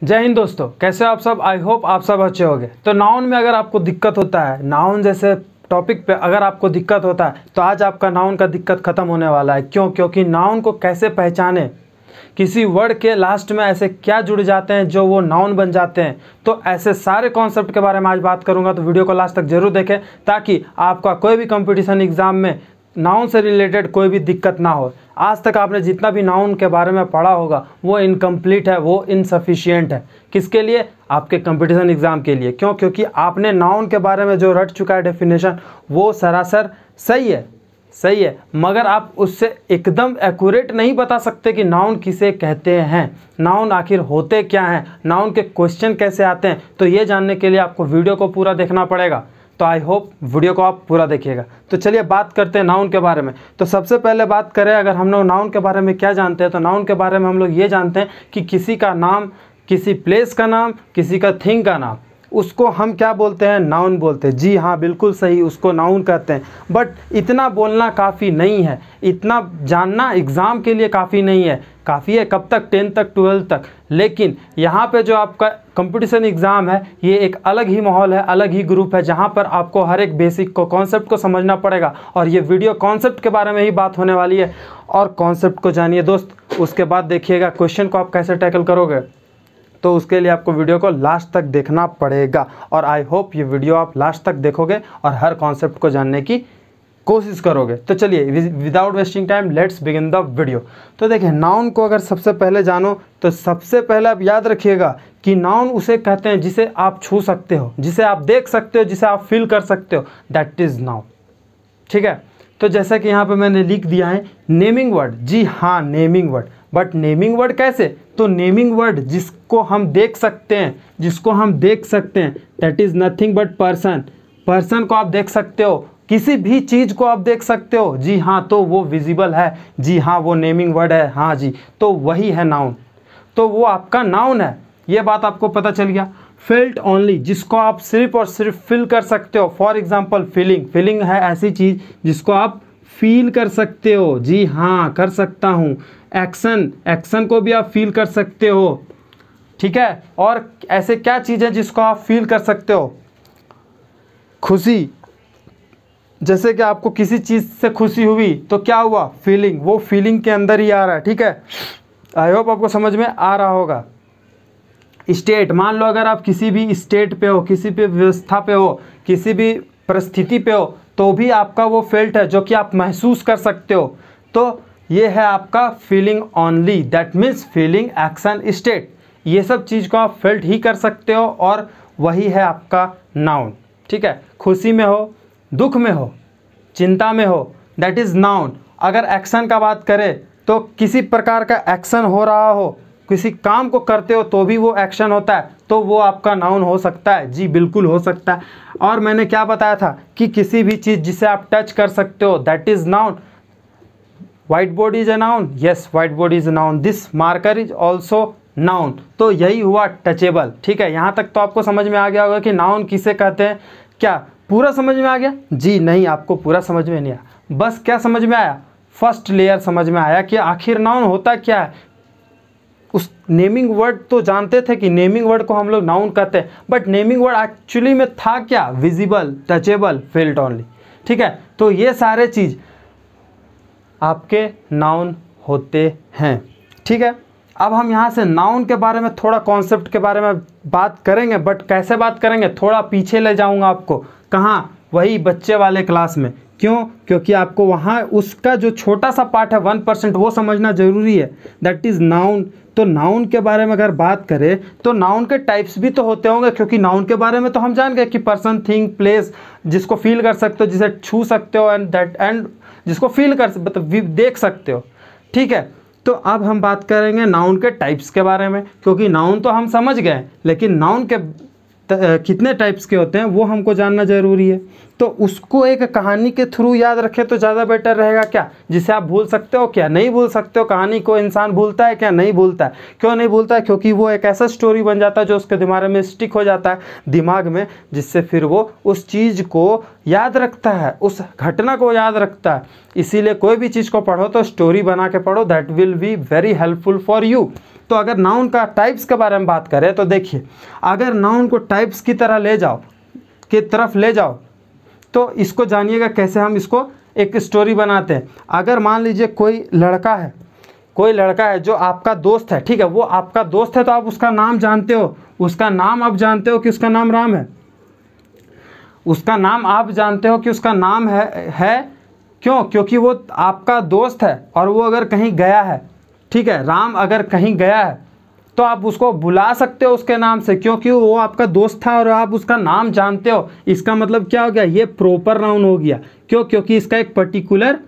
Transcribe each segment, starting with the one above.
जय हिंद दोस्तों, कैसे हो आप सब। आई होप आप सब अच्छे होंगे। तो नाउन में अगर आपको दिक्कत होता है, नाउन जैसे टॉपिक पे अगर आपको दिक्कत होता है तो आज आपका नाउन का दिक्कत ख़त्म होने वाला है। क्यों? क्योंकि नाउन को कैसे पहचाने, किसी वर्ड के लास्ट में ऐसे क्या जुड़ जाते हैं जो वो नाउन बन जाते हैं। तो ऐसे सारे कॉन्सेप्ट के बारे में आज बात करूंगा, तो वीडियो को लास्ट तक जरूर देखें ताकि आपका कोई भी कंपटीशन एग्जाम में नाउन से रिलेटेड कोई भी दिक्कत ना हो। आज तक आपने जितना भी नाउन के बारे में पढ़ा होगा वो इनकम्प्लीट है, वो इनसफिशिएंट है। किसके लिए? आपके कंपटीशन एग्ज़ाम के लिए। क्यों? क्योंकि आपने नाउन के बारे में जो रट चुका है डेफिनेशन वो सरासर सही है, मगर आप उससे एकदम एक्यूरेट नहीं बता सकते कि नाउन किसे कहते हैं, नाउन आखिर होते क्या हैं, नाउन के क्वेश्चन कैसे आते हैं। तो ये जानने के लिए आपको वीडियो को पूरा देखना पड़ेगा। तो आई होप वीडियो को आप पूरा देखिएगा। तो चलिए बात करते हैं नाउन के बारे में। तो सबसे पहले बात करें, अगर हम लोग नाउन के बारे में क्या जानते हैं, तो नाउन के बारे में हम लोग ये जानते हैं कि किसी का नाम, किसी प्लेस का नाम, किसी का थिंग का नाम, उसको हम क्या बोलते हैं? नाउन बोलते हैं। जी हाँ, बिल्कुल सही, उसको नाउन कहते हैं। बट इतना बोलना काफ़ी नहीं है, इतना जानना एग्ज़ाम के लिए काफ़ी नहीं है। काफ़ी है कब तक? 10 तक, 12 तक। लेकिन यहाँ पे जो आपका कंपटीशन एग्ज़ाम है ये एक अलग ही माहौल है, अलग ही ग्रुप है, जहाँ पर आपको हर एक बेसिक को, कॉन्सेप्ट को समझना पड़ेगा। और ये वीडियो कॉन्सेप्ट के बारे में ही बात होने वाली है। और कॉन्सेप्ट को जानिए दोस्त, उसके बाद देखिएगा क्वेश्चन को आप कैसे टैकल करोगे। तो उसके लिए आपको वीडियो को लास्ट तक देखना पड़ेगा। और आई होप ये वीडियो आप लास्ट तक देखोगे और हर कॉन्सेप्ट को जानने की कोशिश करोगे। तो चलिए without wasting time let's begin the video. तो देखिए, नाउन को अगर सबसे पहले जानो तो सबसे पहले आप याद रखिएगा कि नाउन उसे कहते हैं जिसे आप छू सकते हो, जिसे आप देख सकते हो, जिसे आप फील कर सकते हो, दैट इज़ नाउन। ठीक है। तो जैसा कि यहाँ पे मैंने लिख दिया है नेमिंग वर्ड। जी हाँ, naming word. But naming word कैसे? तो नेमिंग वर्ड जिसको हम देख सकते हैं, that is nothing but person. Person को आप देख सकते हो, किसी भी चीज़ को आप देख सकते हो। जी हाँ, तो वो विजिबल है। जी हाँ, वो नेमिंग वर्ड है। हाँ जी, तो वही है नाउन। तो वो आपका नाउन है। ये बात आपको पता चल गया। फेल्ट ओनली, जिसको आप सिर्फ और सिर्फ फील कर सकते हो। फॉर एग्जाम्पल फीलिंग है ऐसी चीज़ जिसको आप फील कर सकते हो। जी हाँ, कर सकता हूँ। एक्शन को भी आप फील कर सकते हो। ठीक है। और ऐसे क्या चीज़ है जिसको आप फील कर सकते हो? खुशी, जैसे कि आपको किसी चीज़ से खुशी हुई तो क्या हुआ? फीलिंग। वो फीलिंग के अंदर ही आ रहा है। ठीक है। आई होप आपको समझ में आ रहा होगा। स्टेट, मान लो अगर आप किसी भी स्टेट पे हो, किसी भी व्यवस्था पे हो, किसी भी परिस्थिति पे हो, तो भी आपका वो फेल्ट है जो कि आप महसूस कर सकते हो। तो ये है आपका feeling only, that means feeling, action, state. ये सब चीज़ को आप फेल्ट ही कर सकते हो और वही है आपका नाउन। ठीक है। खुशी में हो, दुख में हो, चिंता में हो, दैट इज़ नाउन। अगर एक्शन का बात करें तो किसी प्रकार का एक्शन हो रहा हो, किसी काम को करते हो तो भी वो एक्शन होता है, तो वो आपका नाउन हो सकता है। जी बिल्कुल हो सकता है। और मैंने क्या बताया था कि किसी भी चीज़ जिसे आप टच कर सकते हो, that is noun. White board is a noun. Yes, white board is a noun. This marker is also noun. तो यही हुआ टचेबल। ठीक है। यहाँ तक तो आपको समझ में आ गया होगा कि नाउन किसे कहते हैं। क्या पूरा समझ में आ गया? जी नहीं, आपको पूरा समझ में नहीं आया। बस क्या समझ में आया? फर्स्ट लेयर समझ में आया कि आखिर नाउन होता क्या है। उस नेमिंग वर्ड तो जानते थे कि नेमिंग वर्ड को हम लोग नाउन कहते हैं, बट नेमिंग वर्ड एक्चुअली में था क्या? Visible, touchable, felt only. ठीक है। तो ये सारे चीज़ आपके नाउन होते हैं। ठीक है। अब हम यहाँ से नाउन के बारे में थोड़ा कॉन्सेप्ट के बारे में बात करेंगे, बट कैसे बात करेंगे? थोड़ा पीछे ले जाऊँगा आपको। कहाँ? वही बच्चे वाले क्लास में। क्यों? क्योंकि आपको वहाँ उसका जो छोटा सा पार्ट है 1% वो समझना ज़रूरी है, दैट इज़ नाउन। तो नाउन के बारे में अगर बात करें तो नाउन के टाइप्स भी तो होते होंगे, क्योंकि नाउन के बारे में तो हम जान गए कि पर्सन, थिंग, प्लेस, जिसको फील कर सकते हो, जिसे छू सकते हो, एंड जिसको फील कर मतलब देख सकते हो। ठीक है। तो अब हम बात करेंगे नाउन के टाइप्स के बारे में, क्योंकि नाउन तो हम समझ गए, लेकिन नाउन के कितने टाइप्स के होते हैं वो हमको जानना ज़रूरी है। तो उसको एक कहानी के थ्रू याद रखें तो ज़्यादा बेटर रहेगा। क्या? जिसे आप भूल सकते हो, क्या नहीं भूल सकते हो। कहानी को इंसान भूलता है क्या? नहीं भूलता है। क्यों नहीं भूलता है? क्योंकि वो एक ऐसा स्टोरी बन जाता है जो उसके दिमाग में स्टिक हो जाता है, दिमाग में, जिससे फिर वो उस चीज़ को याद रखता है, उस घटना को याद रखता है। इसीलिए कोई भी चीज़ को पढ़ो तो स्टोरी बना के पढ़ो, that will be very helpful for you. तो अगर नाउन का टाइप्स के बारे में बात करें तो देखिए, अगर नाउन को टाइप्स की तरह ले जाओ तो इसको जानिएगा कैसे हम इसको एक स्टोरी बनाते हैं। अगर मान लीजिए कोई लड़का है जो आपका दोस्त है, ठीक है, वो आपका दोस्त है तो आप उसका नाम जानते हो, उसका नाम आप जानते हो कि उसका नाम राम है, उसका नाम आप जानते हो कि उसका नाम है क्यों? क्योंकि वो आपका दोस्त है और वो अगर कहीं गया है, ठीक है, राम अगर कहीं गया है तो आप उसको बुला सकते हो उसके नाम से, क्योंकि वो आपका दोस्त था और आप उसका नाम जानते हो। इसका मतलब क्या हो गया? ये प्रॉपर नाउन हो गया। क्यों? क्योंकि इसका एक पर्टिकुलर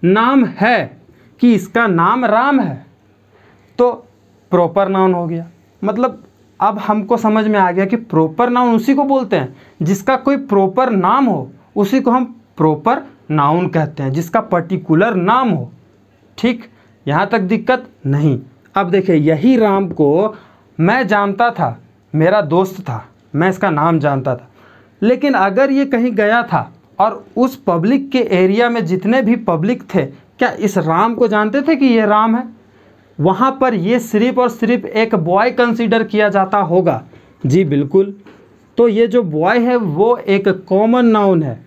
नाम है कि इसका नाम राम है, तो प्रॉपर नाउन हो गया। मतलब अब हमको समझ में आ गया कि प्रॉपर नाउन उसी को बोलते हैं जिसका कोई प्रॉपर नाम हो, उसी को हम प्रॉपर नाउन कहते हैं, जिसका पर्टिकुलर नाम हो। ठीक, यहाँ तक दिक्कत नहीं। अब देखिए, यही राम को मैं जानता था, मेरा दोस्त था, मैं इसका नाम जानता था, लेकिन अगर ये कहीं गया था और उस पब्लिक के एरिया में जितने भी पब्लिक थे, क्या इस राम को जानते थे कि ये राम है? वहाँ पर ये सिर्फ और सिर्फ एक बॉय कंसीडर किया जाता होगा। जी बिल्कुल। तो ये जो बॉय है वो एक कॉमन नाउन है,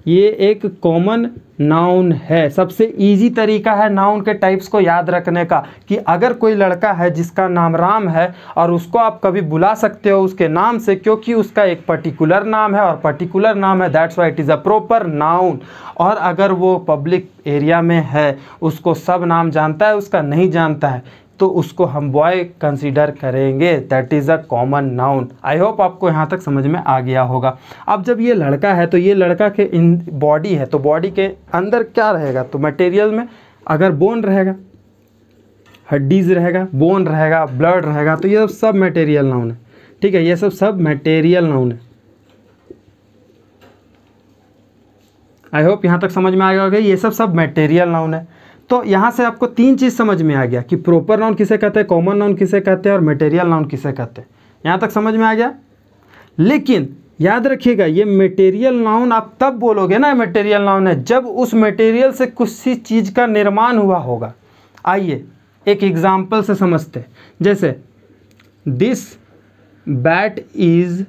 ये एक कॉमन नाउन है। सबसे इजी तरीका है नाउन के टाइप्स को याद रखने का कि अगर कोई लड़का है जिसका नाम राम है और उसको आप कभी बुला सकते हो उसके नाम से, क्योंकि उसका एक पर्टिकुलर नाम है और पर्टिकुलर नाम है, that's why it is a proper noun. और अगर वो पब्लिक एरिया में है, उसको सब नाम जानता है, उसका नहीं जानता है, तो उसको हम बॉय कंसीडर करेंगे, that is a common noun. I hope आपको यहाँ तक समझ में आ गया होगा। अब जब ये लड़का है तो ये लड़का के इन बॉडी है, तो बॉडी के अंदर क्या रहेगा? तो मटेरियल में अगर बोन रहेगा, हड्डीज रहेगा, बोन रहेगा, ब्लड रहेगा, तो ये सब मटेरियल नाउन है। ठीक है, ये सब मटेरियल नाउन है। आई होप यहाँ तक समझ में आ गया होगा, ये सब मटेरियल नाउन है। तो यहाँ से आपको तीन चीज़ समझ में आ गया कि प्रॉपर नाउन किसे कहते हैं, कॉमन नाउन किसे कहते हैं और मटेरियल नाउन किसे कहते हैं। यहाँ तक समझ में आ गया। लेकिन याद रखिएगा, ये मटेरियल नाउन आप तब बोलोगे ना मटेरियल नाउन है, जब उस मटेरियल से किसी चीज़ का निर्माण हुआ होगा। आइए एक एग्जाम्पल से समझते हैं। जैसे this bat is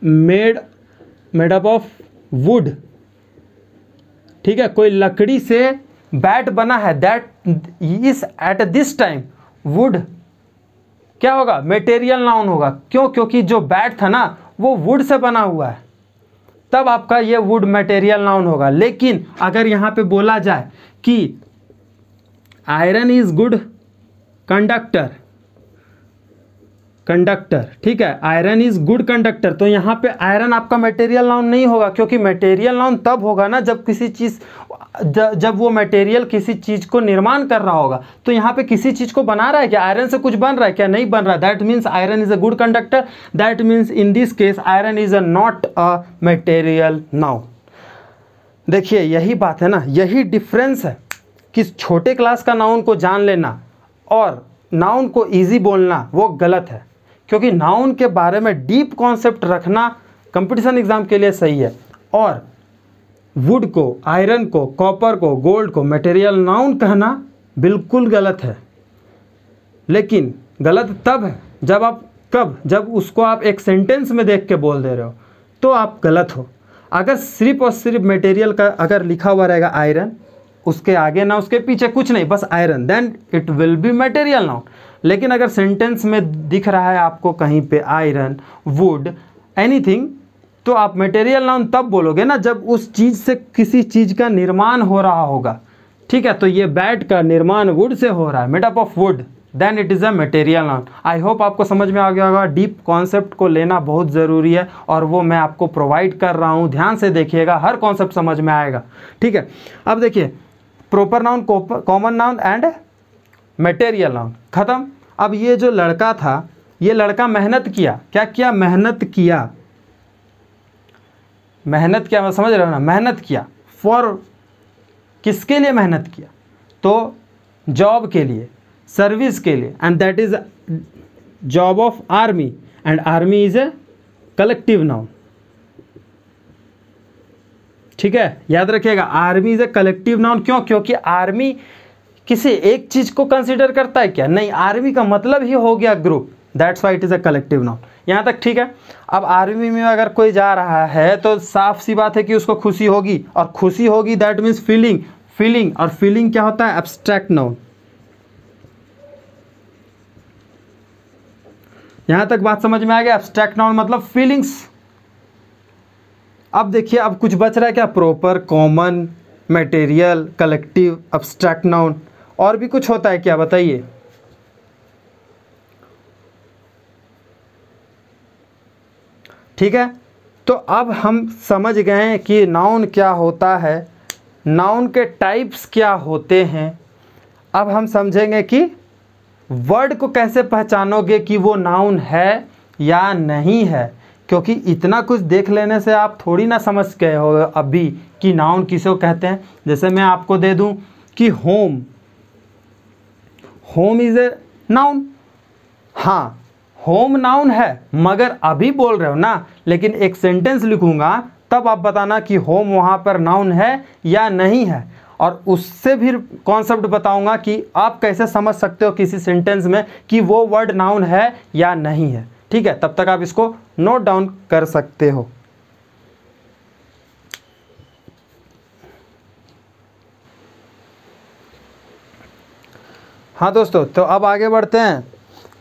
made up of would. ठीक है, कोई लकड़ी से बैट बना है, that is at this time would. क्या होगा? मटेरियल नाउन होगा। क्यों? क्योंकि जो बैट था ना वो वुड से बना हुआ है, तब आपका ये वुड मटेरियल नाउन होगा। लेकिन अगर यहाँ पे बोला जाए कि आयरन इज गुड कंडक्टर, ठीक है, आयरन इज गुड कंडक्टर, तो यहाँ पे आयरन आपका मटेरियल नाउन नहीं होगा, क्योंकि मटेरियल नाउन तब होगा ना जब वो मटेरियल किसी चीज़ को निर्माण कर रहा होगा। तो यहाँ पे किसी चीज़ को बना रहा है क्या? आयरन से कुछ बन रहा है क्या? नहीं बन रहा है। That means iron is a good conductor, that means in this case iron is a not a material noun. देखिए यही बात है ना, यही डिफरेंस है कि छोटे क्लास का नाउन को जान लेना और नाउन को ईजी बोलना वो गलत है। क्योंकि नाउन के बारे में डीप कॉन्सेप्ट रखना कंपटीशन एग्जाम के लिए सही है, और वुड को, आयरन को, कॉपर को, गोल्ड को मटेरियल नाउन कहना बिल्कुल गलत है। लेकिन गलत तब है जब उसको आप एक सेंटेंस में देख के बोल दे रहे हो, तो आप गलत हो। अगर सिर्फ और सिर्फ मटेरियल का अगर लिखा हुआ रहेगा आयरन, उसके आगे ना उसके पीछे कुछ नहीं, बस iron, then it will be material noun. लेकिन अगर सेंटेंस में दिख रहा है आपको कहीं पे आयरन, वुड, एनीथिंग, तो आप मटेरियल नाउन तब बोलोगे ना जब उस चीज़ से किसी चीज़ का निर्माण हो रहा होगा। ठीक है, तो ये बैट का निर्माण वुड से हो रहा है, made up of wood, then it is a material noun. I hope आपको समझ में आ गया होगा। डीप कॉन्सेप्ट को लेना बहुत ज़रूरी है और वो मैं आपको प्रोवाइड कर रहा हूँ। ध्यान से देखिएगा, हर कॉन्सेप्ट समझ में आएगा। ठीक है, अब देखिए proper noun, common noun and material noun खत्म। अब ये जो लड़का था, ये लड़का मेहनत किया। क्या किया? मेहनत किया। मेहनत किया, मैं समझ रहे हो ना, मेहनत किया। फॉर किसके लिए मेहनत किया? तो जॉब के लिए, सर्विस के लिए, and that is job of army, and army is a collective noun. ठीक है, याद रखिएगा, army is a collective noun. क्यों? क्योंकि आर्मी किसी एक चीज़ को कंसिडर करता है क्या? नहीं, आर्मी का मतलब ही हो गया group, that's why it is a collective noun. यहाँ तक ठीक है। अब आर्मी में अगर कोई जा रहा है तो साफ सी बात है कि उसको खुशी होगी, और खुशी होगी दैट मीन्स फीलिंग, फीलिंग, और फीलिंग क्या होता है? Abstract noun. यहाँ तक बात समझ में आ गया? एब्स्ट्रैक्ट नाउन मतलब फीलिंग्स। अब देखिए, अब कुछ बच रहा है क्या? Proper, common, material, collective, abstract noun, और भी कुछ होता है क्या? बताइए। ठीक है, तो अब हम समझ गए हैं कि नाउन क्या होता है, नाउन के टाइप्स क्या होते हैं। अब हम समझेंगे कि वर्ड को कैसे पहचानोगे कि वो नाउन है या नहीं है, क्योंकि इतना कुछ देख लेने से आप थोड़ी ना समझ गए हो अभी कि नाउन किसको कहते हैं। जैसे मैं आपको दे दूं कि home, home is a noun. हाँ, होम नाउन है, मगर अभी बोल रहे हो ना, लेकिन एक सेंटेंस लिखूंगा तब आप बताना कि होम वहाँ पर नाउन है या नहीं है, और उससे भी कॉन्सेप्ट बताऊंगा कि आप कैसे समझ सकते हो किसी सेंटेंस में कि वो वर्ड नाउन है या नहीं है। ठीक है, तब तक आप इसको नोट डाउन कर सकते हो। हाँ दोस्तों, तो अब आगे बढ़ते हैं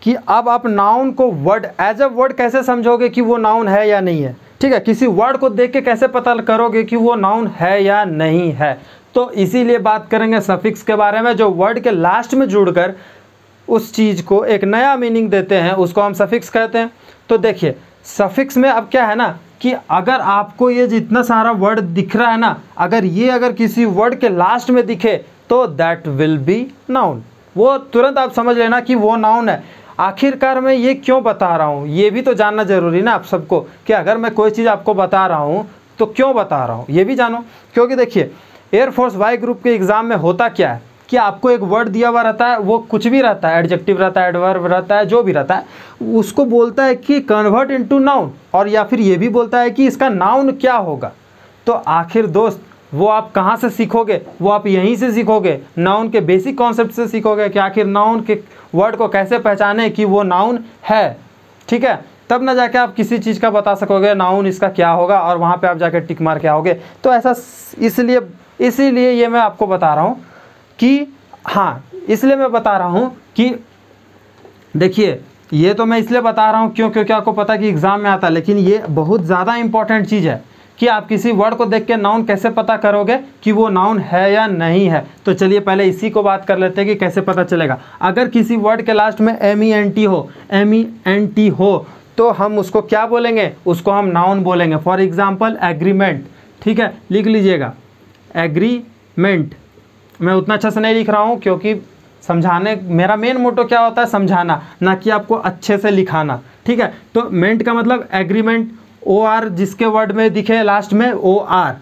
कि अब आप नाउन को वर्ड एज अ वर्ड कैसे समझोगे कि वो नाउन है या नहीं है। ठीक है, किसी वर्ड को देख के कैसे पता करोगे कि वो नाउन है या नहीं है। तो इसीलिए बात करेंगे सफिक्स के बारे में, जो वर्ड के लास्ट में जुड़कर उस चीज़ को एक नया मीनिंग देते हैं, उसको हम सफिक्स कहते हैं। तो देखिए, सफिक्स में अब क्या है ना कि अगर आपको ये जितना सारा वर्ड दिख रहा है ना, अगर किसी वर्ड के लास्ट में दिखे तो दैट विल बी नाउन। वो तुरंत आप समझ लेना कि वो नाउन है। आखिरकार मैं ये क्यों बता रहा हूँ, ये भी तो जानना ज़रूरी ना आप सबको, कि अगर मैं कोई चीज़ आपको बता रहा हूँ तो क्यों बता रहा हूँ, ये भी जानो। क्योंकि देखिए, एयरफोर्स वाई ग्रुप के एग्ज़ाम में होता क्या है कि आपको एक वर्ड दिया हुआ रहता है, वो कुछ भी रहता है, एडजेक्टिव रहता है, एडवर्ब रहता है, जो भी रहता है, उसको बोलता है कि कन्वर्ट इनटू नाउन, और या फिर ये भी बोलता है कि इसका नाउन क्या होगा। तो आखिर दोस्त, वो आप कहाँ से सीखोगे? वो आप यहीं से सीखोगे, नाउन के बेसिक कॉन्सेप्ट से सीखोगे कि आखिर नाउन के वर्ड को कैसे पहचाने कि वो नाउन है। ठीक है, तब ना जाके आप किसी चीज़ का बता सकोगे नाउन इसका क्या होगा, और वहाँ पे आप जाके टिक मार के आओगे। तो ऐसा इसीलिए ये मैं आपको बता रहा हूँ कि हाँ, इसलिए मैं बता रहा हूँ कि देखिए, ये तो मैं इसलिए बता रहा हूँ क्योंकि आपको पता है कि एग्ज़ाम में आता है, लेकिन ये बहुत ज़्यादा इंपॉर्टेंट चीज़ है कि आप किसी वर्ड को देख के नाउन कैसे पता करोगे कि वो नाउन है या नहीं है। तो चलिए पहले इसी को बात कर लेते हैं कि कैसे पता चलेगा। अगर किसी वर्ड के लास्ट में MENT हो तो हम उसको क्या बोलेंगे? उसको हम नाउन बोलेंगे। For example agreement. ठीक है, लिख लीजिएगा एग्रीमेंट। मैं उतना अच्छा से नहीं लिख रहा हूँ क्योंकि समझाने, मेरा मेन मोटो क्या होता है? समझाना, ना कि आपको अच्छे से लिखाना। ठीक है, तो मेंट का मतलब एग्रीमेंट, OR जिसके वर्ड में दिखे लास्ट में OR,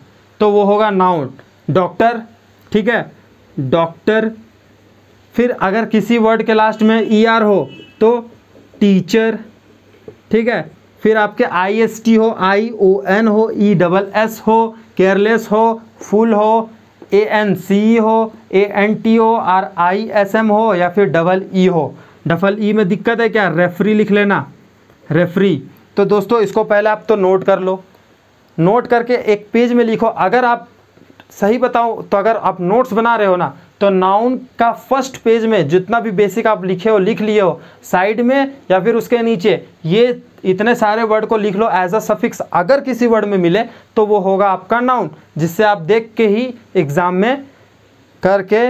तो वो होगा नाउन। डॉक्टर, ठीक है, डॉक्टर। फिर अगर किसी वर्ड के लास्ट में ER हो तो टीचर। ठीक है, फिर आपके IST हो, ION हो, ESS हो, केयरलेस हो, फुल हो, ANC हो, ANT हो, RISM हो, या फिर EE हो। EE में दिक्कत है क्या? रेफरी लिख लेना, रेफरी। तो दोस्तों इसको पहले आप तो नोट कर लो, नोट करके एक पेज में लिखो। अगर आप सही बताओ तो अगर आप नोट्स बना रहे हो ना, तो नाउन का फर्स्ट पेज में जितना भी बेसिक आप लिखे हो, लिख लिए हो, साइड में या फिर उसके नीचे ये इतने सारे वर्ड को लिख लो एज अ सफिक्स। अगर किसी वर्ड में मिले तो वो होगा आपका नाउन, जिससे आप देख के ही एग्ज़ाम में करके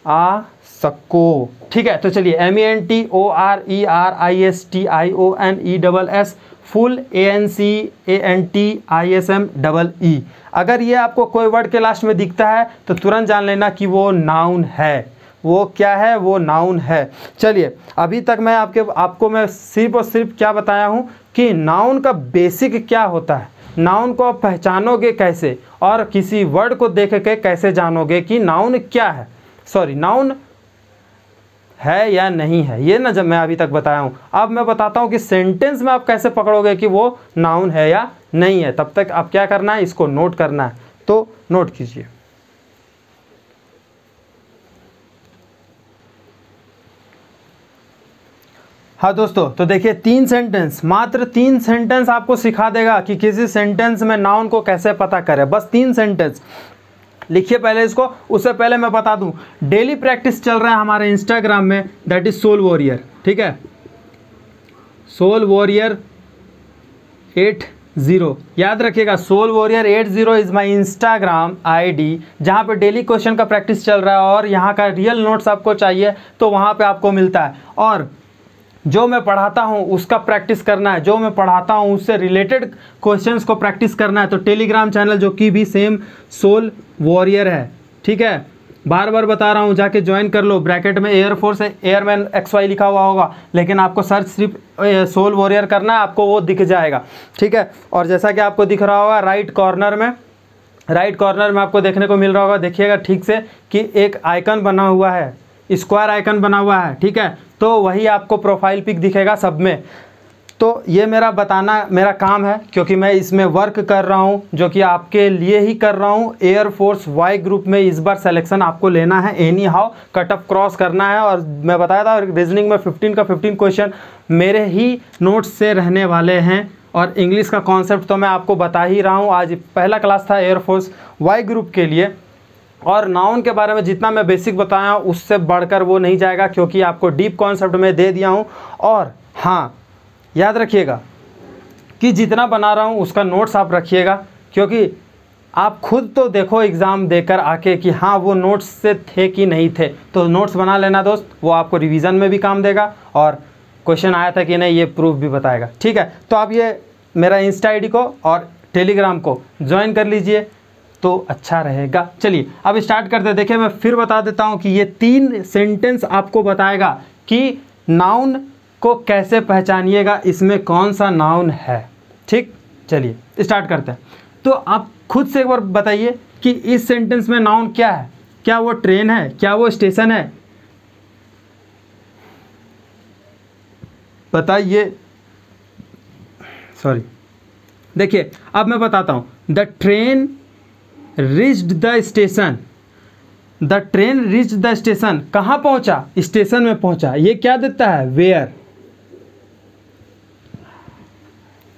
आ सको। ठीक है, तो चलिए MENT, OR, ER, IST, ION, ESS, full ANC, ANT, ISM, EE। अगर ये आपको कोई वर्ड के लास्ट में दिखता है तो तुरंत जान लेना कि वो नाउन है। वो क्या है? वो नाउन है। चलिए, अभी तक मैं आपको मैं सिर्फ और सिर्फ क्या बताया हूँ कि नाउन का बेसिक क्या होता है, नाउन को आप पहचानोगे कैसे, और किसी वर्ड को देख के कैसे जानोगे कि नाउन क्या है, नाउन है या नहीं है। ये ना जब मैं अभी तक बताया हूँ। अब मैं बताता हूँ कि सेंटेंस में आप कैसे पकड़ोगे कि वो नाउन है या नहीं है। तब तक आप क्या करना है? इसको नोट करना है, तो नोट कीजिए। हाँ दोस्तों, तो देखिए 3 सेंटेंस, मात्र 3 सेंटेंस आपको सिखा देगा कि किसी सेंटेंस में नाउन को कैसे पता करें। बस 3 सेंटेंस लिखिए पहले इसको। उससे पहले मैं बता दूं, डेली प्रैक्टिस चल रहा है हमारे इंस्टाग्राम में, दैट इज सोल वॉरियर, ठीक है, सोल वॉरियर 80, याद रखिएगा, soul warrior 80 is my Instagram ID, जहाँ पे डेली क्वेश्चन का प्रैक्टिस चल रहा है और यहाँ का रियल नोट्स आपको चाहिए तो वहाँ पे आपको मिलता है। और जो मैं पढ़ाता हूँ उसका प्रैक्टिस करना है, जो मैं पढ़ाता हूँ उससे रिलेटेड क्वेश्चंस को प्रैक्टिस करना है, तो टेलीग्राम चैनल जो कि भी सेम सोल वॉरियर है, ठीक है, बार बार बता रहा हूँ, जाके ज्वाइन कर लो। ब्रैकेट में एयरफोर्स एयरमैन XY लिखा हुआ होगा, लेकिन आपको सर्च सिर्फ सोल वॉरियर करना है, आपको वो दिख जाएगा, ठीक है। और जैसा कि आपको दिख रहा होगा राइट कॉर्नर में आपको देखने को मिल रहा होगा, देखिएगा ठीक से कि एक आइकन बना हुआ है, स्क्वायर आइकन बना हुआ है, ठीक है, तो वही आपको प्रोफाइल पिक दिखेगा सब में। तो ये मेरा बताना मेरा काम है, क्योंकि मैं इसमें वर्क कर रहा हूँ, जो कि आपके लिए ही कर रहा हूँ। एयरफोर्स वाई ग्रुप में इस बार सिलेक्शन आपको लेना है, any how cut off cross करना है। और मैं बताया था रीजनिंग में 15 का 15 क्वेश्चन मेरे ही नोट्स से रहने वाले हैं, और इंग्लिश का कॉन्सेप्ट तो मैं आपको बता ही रहा हूँ। आज पहला क्लास था एयरफोर्स वाई ग्रुप के लिए, और नाउन के बारे में जितना मैं बेसिक बताया हूँ उससे बढ़कर वो नहीं जाएगा, क्योंकि आपको डीप कॉन्सेप्ट में दे दिया हूँ। और हाँ, याद रखिएगा कि जितना बना रहा हूँ उसका नोट्स आप रखिएगा, क्योंकि आप खुद तो देखो एग्ज़ाम देकर आके कि हाँ वो नोट्स से थे कि नहीं थे, तो नोट्स बना लेना दोस्त, वो आपको रिवीजन में भी काम देगा और क्वेश्चन आया था कि नहीं ये प्रूफ भी बताएगा, ठीक है। तो आप ये मेरा इंस्टा ID को और टेलीग्राम को ज्वाइन कर लीजिए तो अच्छा रहेगा। चलिए अब स्टार्ट करते हैं। देखिए मैं फिर बता देता हूँ कि ये 3 सेंटेंस आपको बताएगा कि नाउन को कैसे पहचानिएगा, इसमें कौन सा नाउन है, ठीक। चलिए स्टार्ट करते हैं। तो आप खुद से एक बार बताइए कि इस सेंटेंस में नाउन क्या है, क्या वो ट्रेन है, क्या वो स्टेशन है, बताइए। सॉरी, देखिए अब मैं बताता हूँ। The train reached the station, the train reached the station, कहाँ पहुंचा, स्टेशन में पहुंचा। ये क्या देता है, वेयर।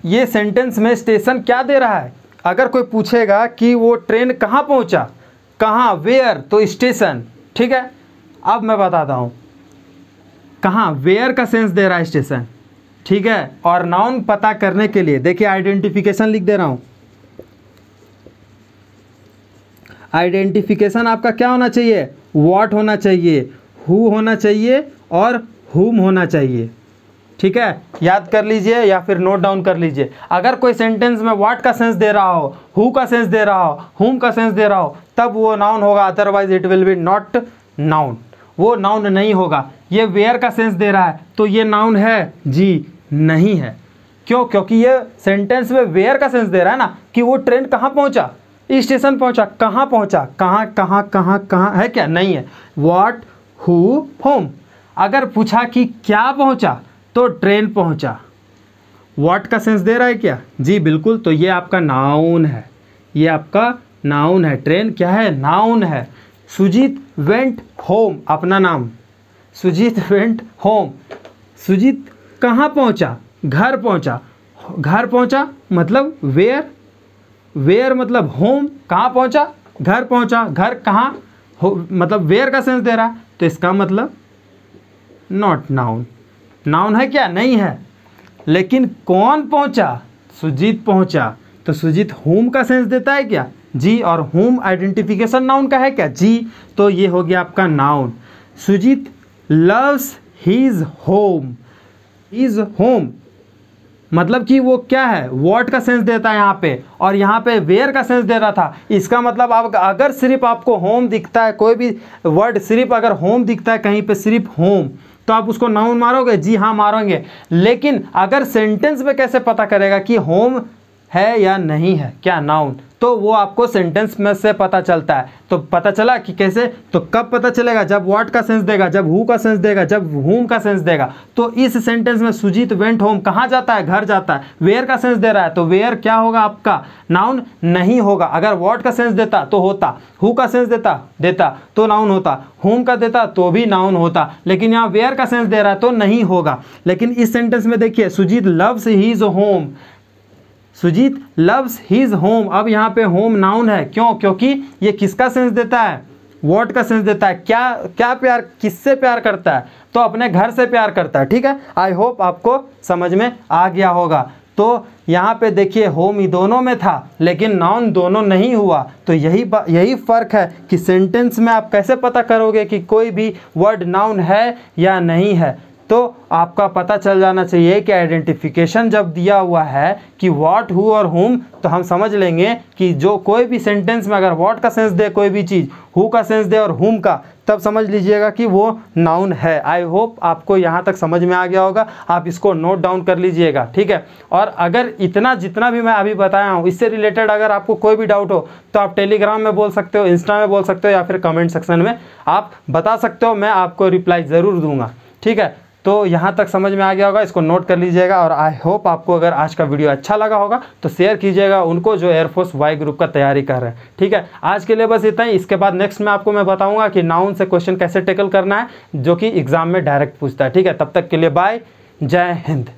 ये सेंटेंस में स्टेशन क्या दे रहा है, अगर कोई पूछेगा कि वो ट्रेन कहाँ पहुंचा, कहाँ, वेयर, तो स्टेशन, ठीक है। अब मैं बताता हूँ कहाँ, वेयर का सेंस दे रहा है स्टेशन, ठीक है। और नाउन पता करने के लिए देखिए आइडेंटिफिकेशन लिख दे रहा हूँ। आइडेंटिफिकेशन आपका क्या होना चाहिए, व्हाट होना चाहिए, हु होना चाहिए और हुम होना चाहिए, ठीक है। याद कर लीजिए या फिर नोट डाउन कर लीजिए। अगर कोई सेंटेंस में व्हाट का सेंस दे रहा हो, हु का सेंस दे रहा हो, हुम का सेंस दे रहा हो, तब वो नाउन होगा, otherwise it will B not noun, वो नाउन नहीं होगा। ये वेयर का सेंस दे रहा है तो ये नाउन है, जी नहीं है। क्यों, क्योंकि ये सेंटेंस में वेयर का सेंस दे रहा है ना, कि वो ट्रेन कहाँ पहुँचा, स्टेशन पहुँचा, कहाँ पहुँचा, कहाँ कहाँ कहाँ कहाँ है, क्या नहीं है। What, who, home. अगर पूछा कि क्या पहुँचा तो ट्रेन पहुँचा, व्हाट का सेंस दे रहा है क्या, जी बिल्कुल, तो ये आपका नाउन है, ये आपका नाउन है। ट्रेन क्या है, नाउन है। सुजीत वेंट होम, अपना नाम, सुजीत वेंट होम, सुजीत कहाँ पहुँचा, घर पहुँचा, घर पहुँचा मतलब वेयर, वेयर मतलब होम, कहाँ पहुँचा, घर पहुँचा, घर कहाँ मतलब वेयर का सेंस दे रहा है, तो इसका मतलब नॉट नाउन। नाउन है क्या, नहीं है। लेकिन कौन पहुँचा, सुजीत पहुँचा, तो सुजीत होम का सेंस देता है क्या, जी, और होम आइडेंटिफिकेशन नाउन का है क्या, जी, तो ये हो गया आपका noun. Sujeet loves his home, his home मतलब कि वो क्या है, व्हाट का सेंस देता है यहाँ पे, और यहाँ पे वेयर का सेंस दे रहा था। इसका मतलब आप अगर सिर्फ आपको होम दिखता है, कोई भी वर्ड सिर्फ अगर होम दिखता है कहीं पे, सिर्फ होम, तो आप उसको नाउन मारोगे, जी हाँ मारोगे। लेकिन अगर सेंटेंस में कैसे पता करेगा कि होम है या नहीं है, क्या नाउन, तो वो आपको सेंटेंस में से पता चलता है। तो पता चला कि कैसे, तो कब पता चलेगा, जब व्हाट का सेंस देगा, जब हु का सेंस देगा, जब whom का सेंस देगा। तो इस सेंटेंस में सुजीत वेंट होम कहाँ जाता है, घर जाता है। वेयर का सेंस दे रहा है तो वेयर क्या होगा आपका, नाउन नहीं होगा। अगर व्हाट का सेंस देता तो होता, हु का सेंस देता तो नाउन होता, whom का देता तो भी नाउन होता, लेकिन यहाँ वेयर का सेंस दे रहा है तो नहीं होगा। लेकिन इस सेंटेंस में देखिए, Sujeet loves his home, Sujeet loves his home. अब यहाँ पे होम नाउन है, क्यों, क्योंकि ये किसका सेंस देता है, व्हाट का सेंस देता है। क्या प्यार, किससे प्यार करता है, तो अपने घर से प्यार करता है। ठीक है, आई होप आपको समझ में आ गया होगा। तो यहाँ पे देखिए होम ही दोनों में था लेकिन नाउन दोनों नहीं हुआ। तो यही फ़र्क है कि सेंटेंस में आप कैसे पता करोगे कि कोई भी वर्ड नाउन है या नहीं है। तो आपका पता चल जाना चाहिए कि आइडेंटिफिकेशन जब दिया हुआ है कि व्हाट, हु और हुम, तो हम समझ लेंगे कि जो कोई भी सेंटेंस में अगर व्हाट का सेंस दे कोई भी चीज़, हु का सेंस दे और हुम का, तब समझ लीजिएगा कि वो नाउन है। आई होप आपको यहाँ तक समझ में आ गया होगा। आप इसको नोट डाउन कर लीजिएगा, ठीक है। और अगर जितना भी मैं अभी बताया हूँ इससे रिलेटेड अगर आपको कोई भी डाउट हो तो आप टेलीग्राम में बोल सकते हो, इंस्टा में बोल सकते हो, या फिर कमेंट सेक्शन में आप बता सकते हो, मैं आपको रिप्लाई ज़रूर दूंगा, ठीक है। तो यहाँ तक समझ में आ गया होगा, इसको नोट कर लीजिएगा। और आई होप आपको अगर आज का वीडियो अच्छा लगा होगा तो शेयर कीजिएगा उनको जो एयरफोर्स वाई ग्रुप का तैयारी कर रहे हैं, ठीक है। आज के लिए बस इतना ही। इसके बाद नेक्स्ट में आपको मैं बताऊंगा कि नाउन से क्वेश्चन कैसे टैकल करना है जो कि एग्जाम में डायरेक्ट पूछता है, ठीक है। तब तक के लिए बाय, जय हिंद।